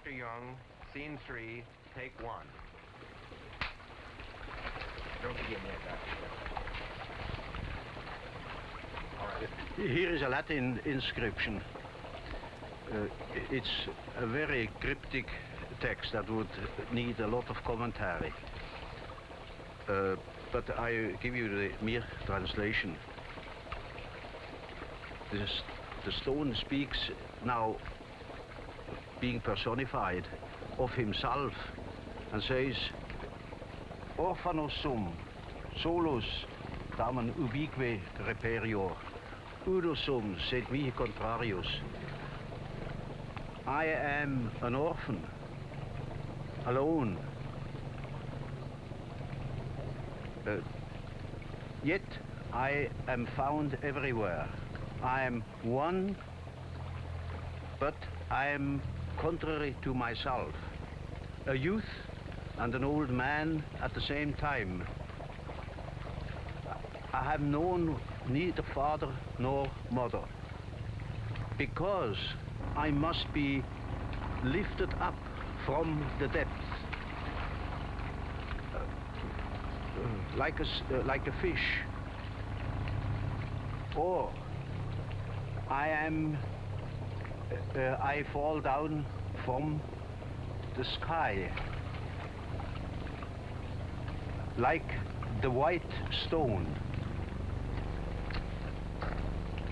Dr. Jung, scene 3, take 1. Don't forget me at that. All right. Here is a Latin inscription. It's a very cryptic text that would need a lot of commentary. But I give you the mere translation. The stone speaks now, being personified, of himself and says, Orphanos sum, solus tamen ubique reperior, udo sum sed mihi contrarius. I am an orphan, alone, yet I am found everywhere. I am one, but I am contrary to myself, a youth and an old man at the same time. I have known neither father nor mother, because I must be lifted up from the depths, like a fish, or I fall down from the sky, like the white stone.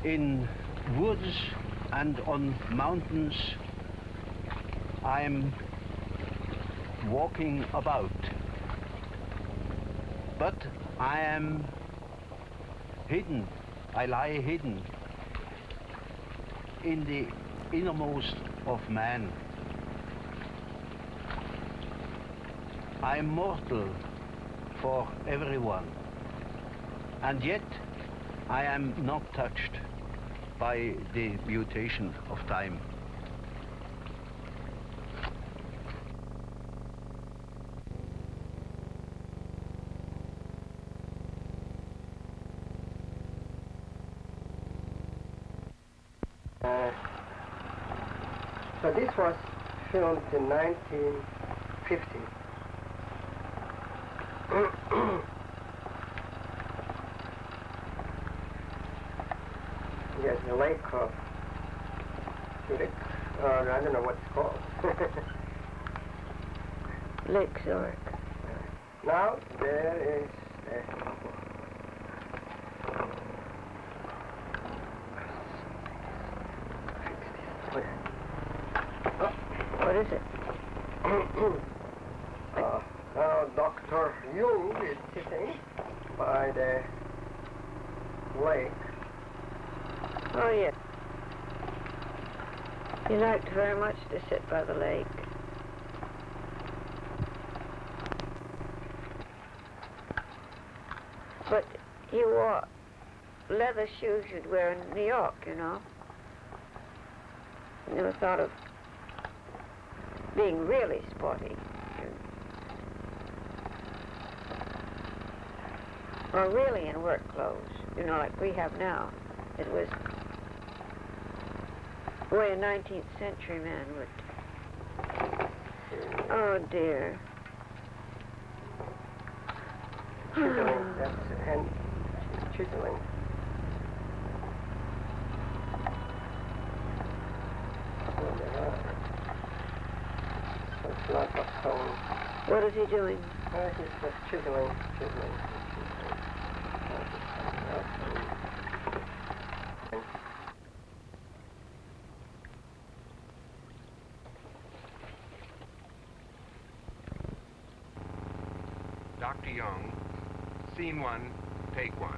In woods and on mountains, I am walking about, but I am hidden. I lie hidden in the innermost of man. I am mortal for everyone, and yet I am not touched by the mutation of time. So this was filmed in 1950. Yes, the lake of Zurich, I don't know what it's called. Lake Zurich. Now there is What is it? Now Dr. Jung is sitting by the lake. Oh, yes. He liked very much to sit by the lake. But he wore leather shoes you'd wear in New York, you know. Never thought of being really sporty. Or really in work clothes, you know, like we have now. It was the way a 19th century man would. Oh, dear. Chiseling, that's hand chiseling. So it's not a stone. What is he doing? He's just chiseling. Dr. Jung, scene 1, take 1.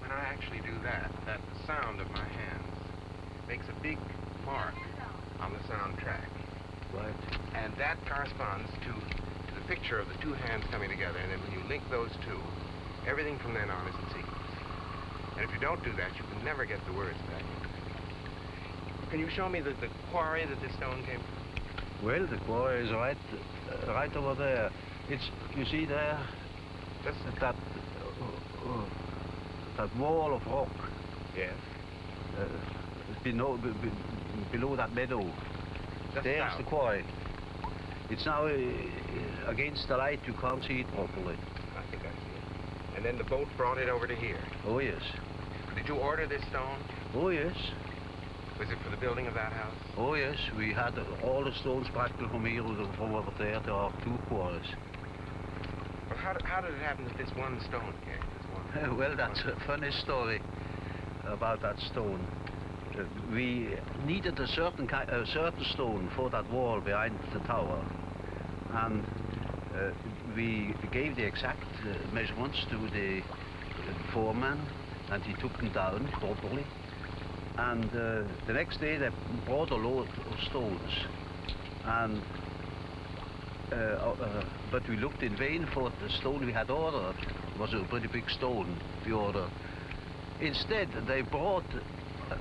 When I actually do that sound of my hands makes a big mark on the soundtrack. Right. And that corresponds to the picture of the two hands coming together, and then when you link those two, everything from then on is in sequence. And if you don't do that, you can never get the words back. Can you show me the quarry that this stone came from? Well, the quarry is right over there. It's, you see there, that wall of rock. Yes. below that meadow. There's south. the quarry. It's now against the light, you can't see it properly. I think I see it. And then the boat brought it over to here. Oh, yes. Did you order this stone? Oh, yes. Was it for the building of that house? Oh, yes. We had all the stones practically from here from over there. There are 2 quarries. Well, how did it happen that this one stone came? This one? Well, that's a funny story about that stone. We needed a certain stone for that wall behind the tower, and we gave the exact measurements to the foreman, and he took them down properly. And the next day they brought a load of stones, and but we looked in vain for the stone we had ordered. It was a pretty big stone we ordered. Instead, they brought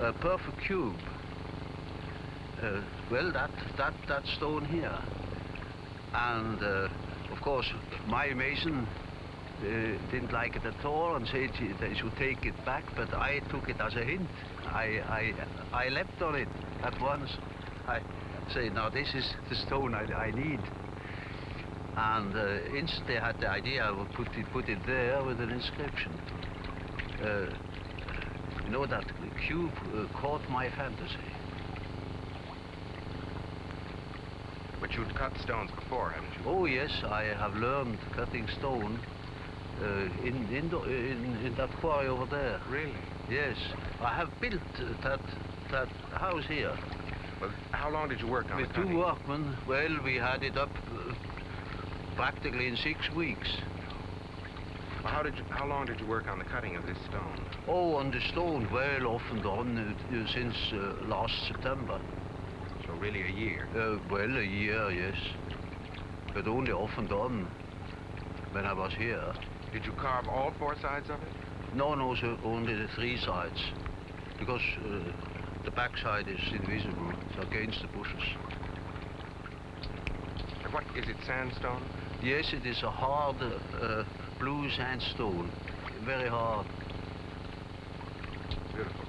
a perfect cube. Well, that stone here. And of course, my mason didn't like it at all and said they should take it back, but I took it as a hint. I leapt on it at once. I say, now this is the stone I need. And instantly I had the idea I would put it there with an inscription. You know, that cube caught my fantasy. But you'd cut stones before, haven't you? Oh yes, I have learned cutting stone in that quarry over there. Really? Yes, I have built that house here. Well, how long did you work on it? With 2 workmen. Well, we had it up practically in 6 weeks. Well, how long did you work on the cutting of this stone? Oh, on the stone, well, off and on since last September. So really a year? Well, a year, yes. But only off and on when I was here. Did you carve all 4 sides of it? No, sir, only the 3 sides. Because the back side is invisible. It's against the bushes. And what, is it sandstone? Yes, it is a hard blue sandstone. Very hard. Beautiful.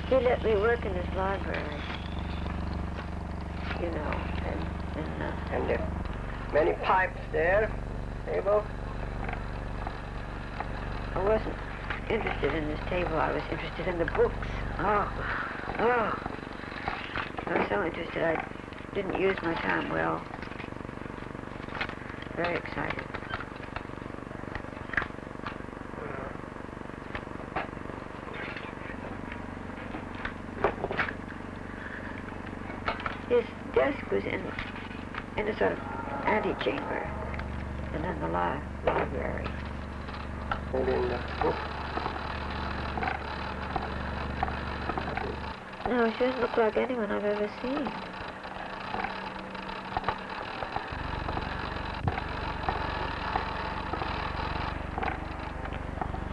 He let me work in his library, you know, And there are many pipes there, table. I wasn't interested in this table. I was interested in the books. Oh. I was so interested I didn't use my time well. Very excited. His desk was in a sort of antechamber, and then the library. Maybe in the book. No, she doesn't look like anyone I've ever seen.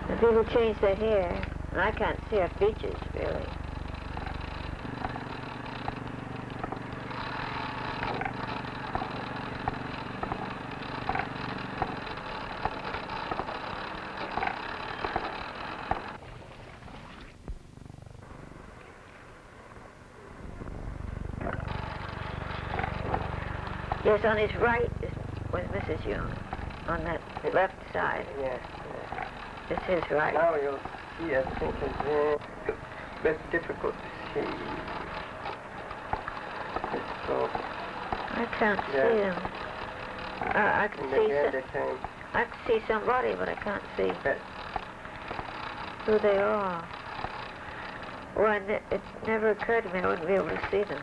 The people change their hair, and I can't see her features, really. Yes, on his right was Mrs. Jung, on that left side. Yes. It's his right. Now you'll see, I think it's very difficult to see. I can't see Yeah. them. I can And see again, some, the same. I can see somebody, but I can't see But who they are. Well, it never occurred to me I wouldn't be able to see them.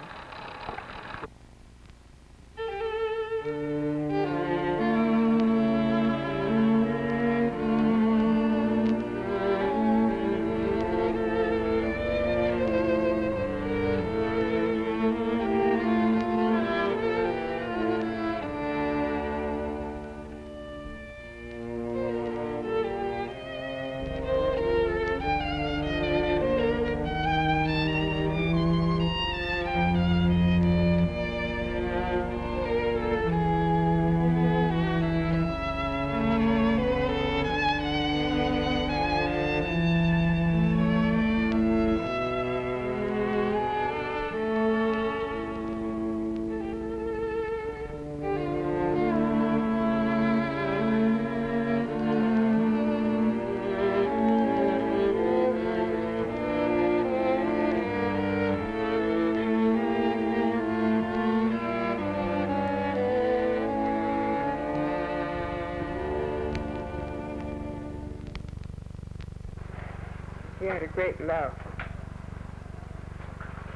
He had a great love.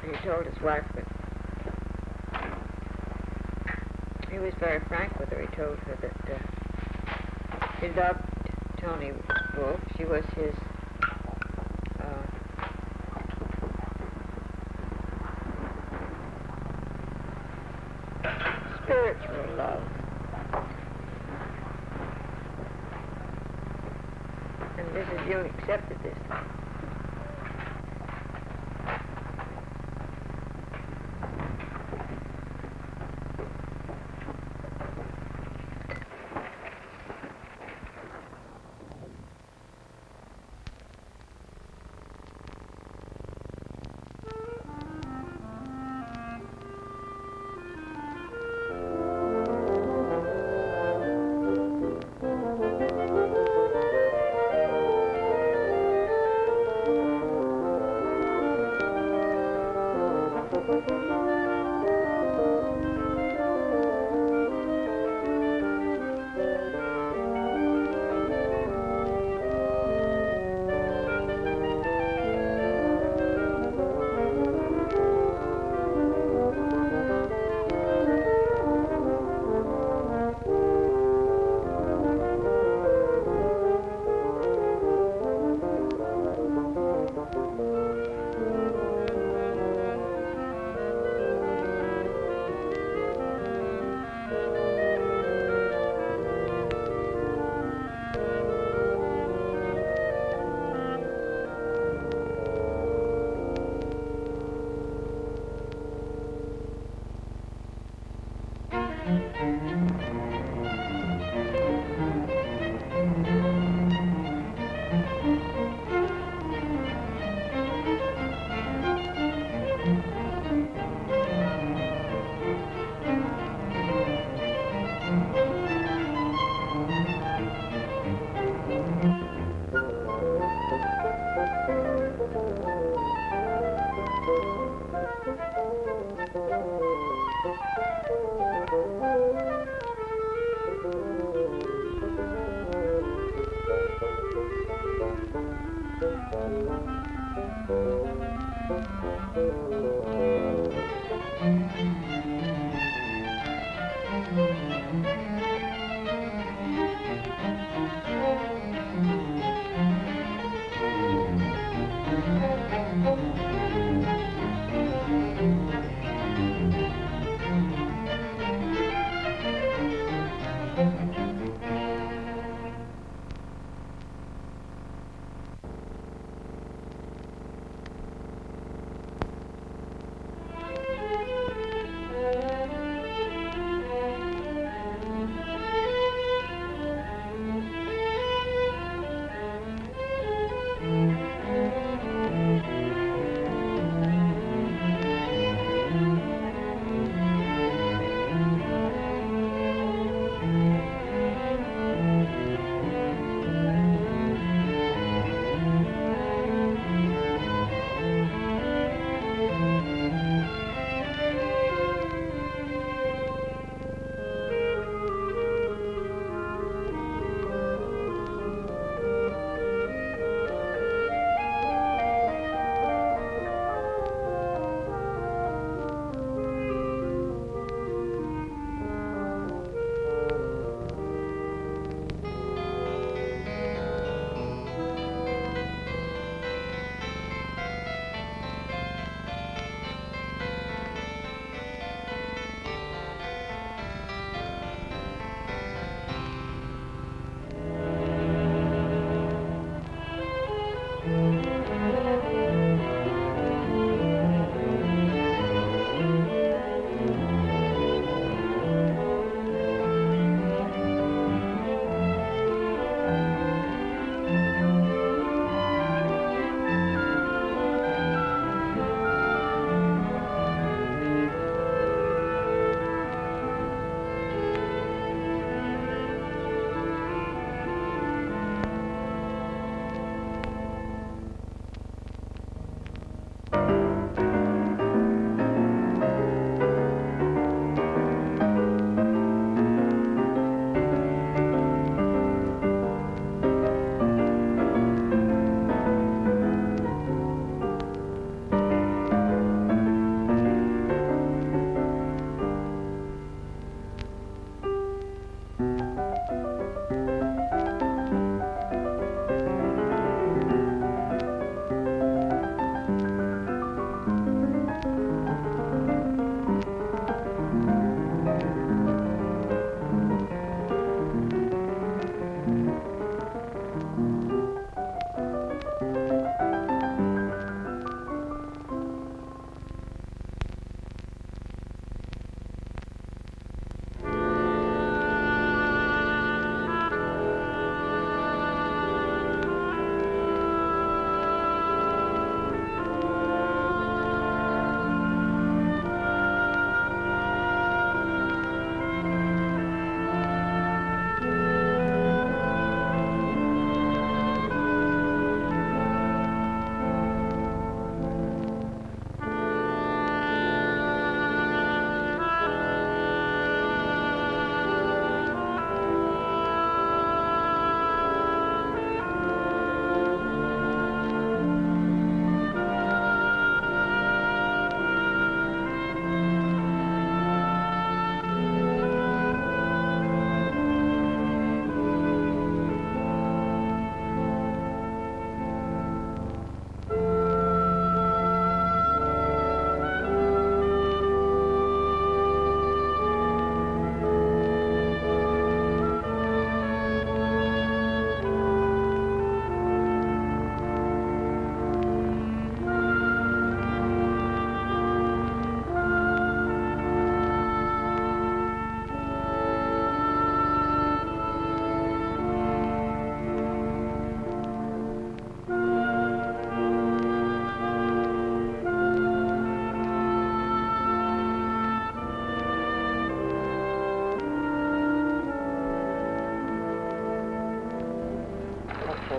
He told his wife that he was very frank with her. He told her that he loved Toni Wolff. She was his spiritual love. And Mrs. Jung accepted this.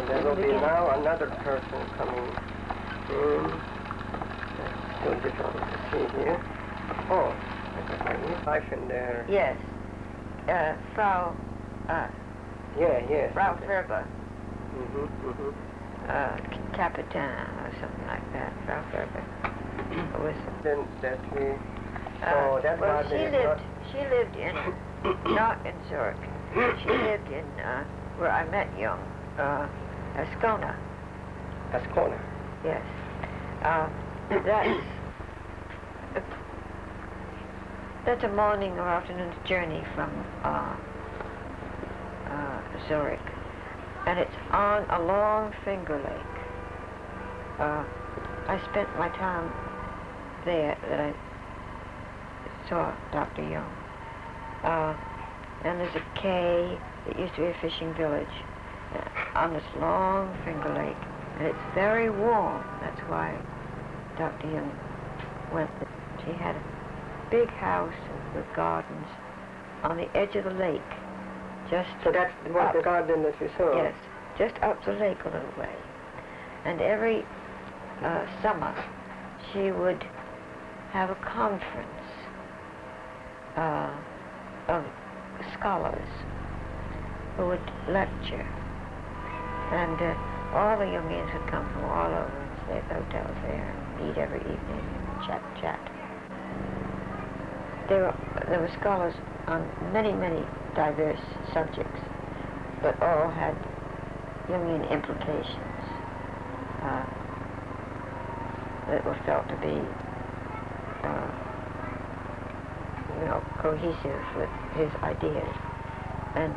there will be now another person coming in. That's still difficult to see here. Oh, I got my wife in there. Yes. Frau, Yes. Frau Ferber. Capitan or something like that. Frau Ferber. Was, Then that we... oh, that well, garden is not... she lived in, not in Zurich. She lived in, where I met Jung, Ascona. Ascona. Yes. That's a morning or afternoon's journey from Zurich. And it's on a long finger lake. I spent my time there that I saw Dr. Jung. And there's a quay that used to be a fishing village on this long finger lake. And it's very warm. That's why Dr. Jung went there. She had a big house with gardens on the edge of the lake. So that's the garden that you saw? Yes, just up the lake a little way. And every summer she would have a conference of scholars who would lecture. And all the Jungians would come from all over and stay at the hotels there and meet every evening and chat. There were scholars on many diverse subjects, but all had Jungian implications that were felt to be, cohesive with his ideas. And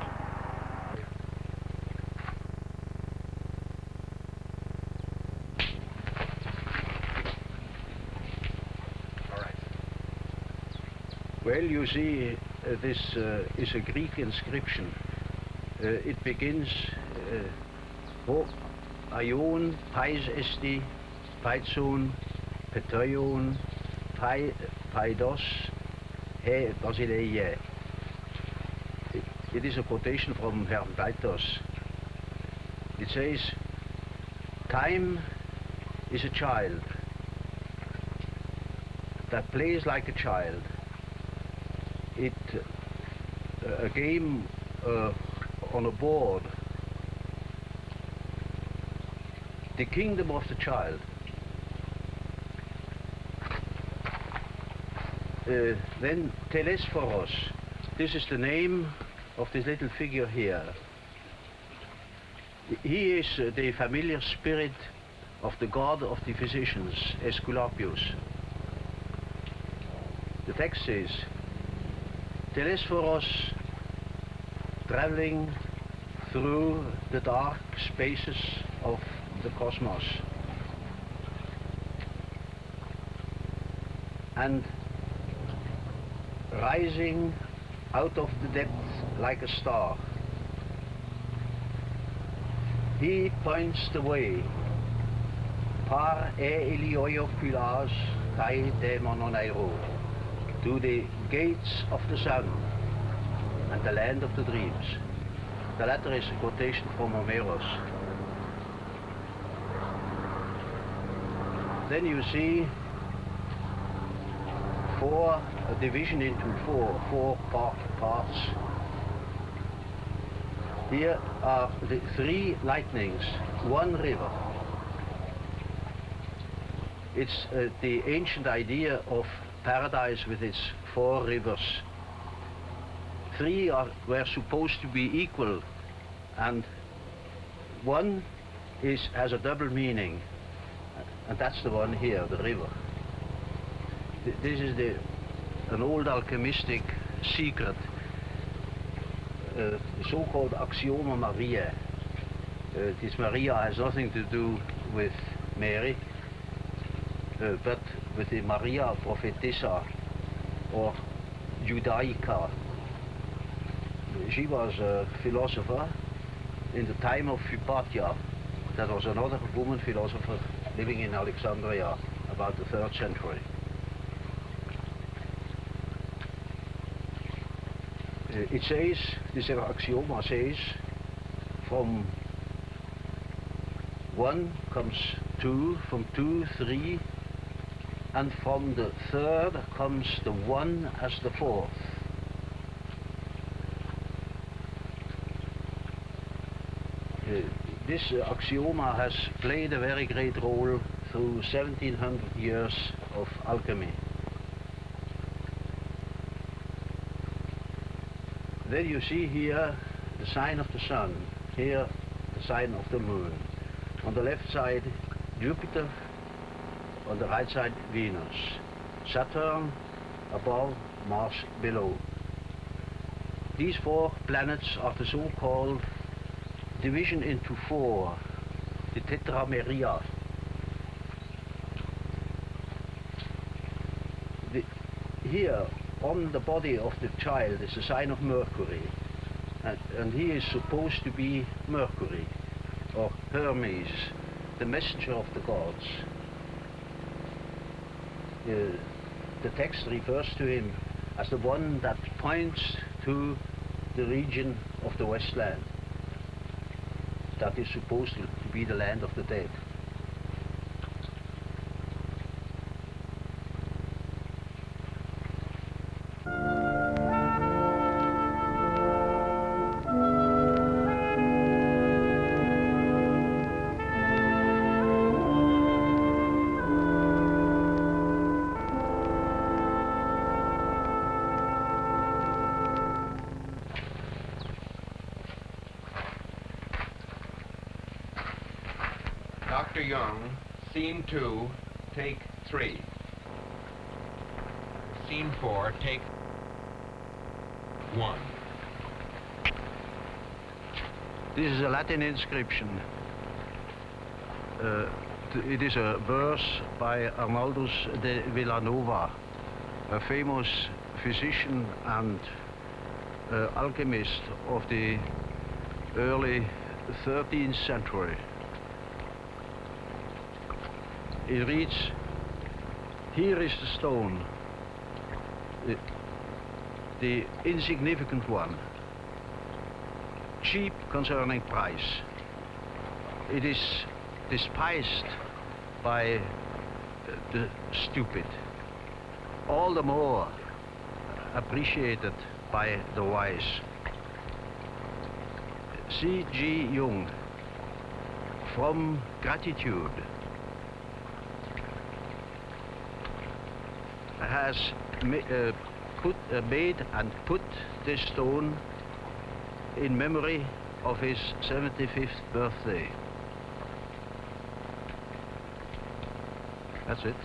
well, you see, this is a Greek inscription. It begins Ho aion pais esti paitson petroion paidos he basileia. It is a quotation from Heraclitus. It says, time is a child that plays like a child. A game on a board, the kingdom of the child. Then Philosophorum, this is the name of this little figure here. He is the familiar spirit of the god of the physicians, Aesculapius. The text says, Philosophorum traveling through the dark spaces of the cosmos and rising out of the depths like a star. He points the way par elioiophilas kai demononairo to the gates of the sun and the land of the dreams. The latter is a quotation from Homerus. Then you see a division into four parts. Here are the three lightnings, one river. It's the ancient idea of paradise with its four rivers. Three were supposed to be equal, and one has a double meaning, and that's the one here, the river. This is an old alchemistic secret, the so-called axioma Maria. This Maria has nothing to do with Mary, but with the Maria Prophetessa, or Judaica. She was a philosopher in the time of Hypatia. That was another woman philosopher living in Alexandria about the 3rd century. It says, this axioma says, from 1 comes 2, from 2, 3, and from the 3rd comes the 1 as the 4th. This axioma has played a very great role through 1700 years of alchemy. Then you see here the sign of the sun, here the sign of the moon. On the left side Jupiter, on the right side Venus. Saturn above, Mars below. These 4 planets are the so-called division into 4, the tetrameria. Here on the body of the child is a sign of Mercury, and he is supposed to be Mercury, or Hermes, the messenger of the gods. The text refers to him as the one that points to the region of the Westland that is supposed to be the land of the dead. Dr. Jung, scene 2, take 3. Scene 4, take 1. This is a Latin inscription. It is a verse by Arnaldus de Villanova, a famous physician and alchemist of the early 13th century. It reads, "Here is the stone, the insignificant one, cheap concerning price. It is despised by the stupid, all the more appreciated by the wise." C.G. Jung, From Gratitude, has made and put this stone in memory of his 75th birthday. That's it.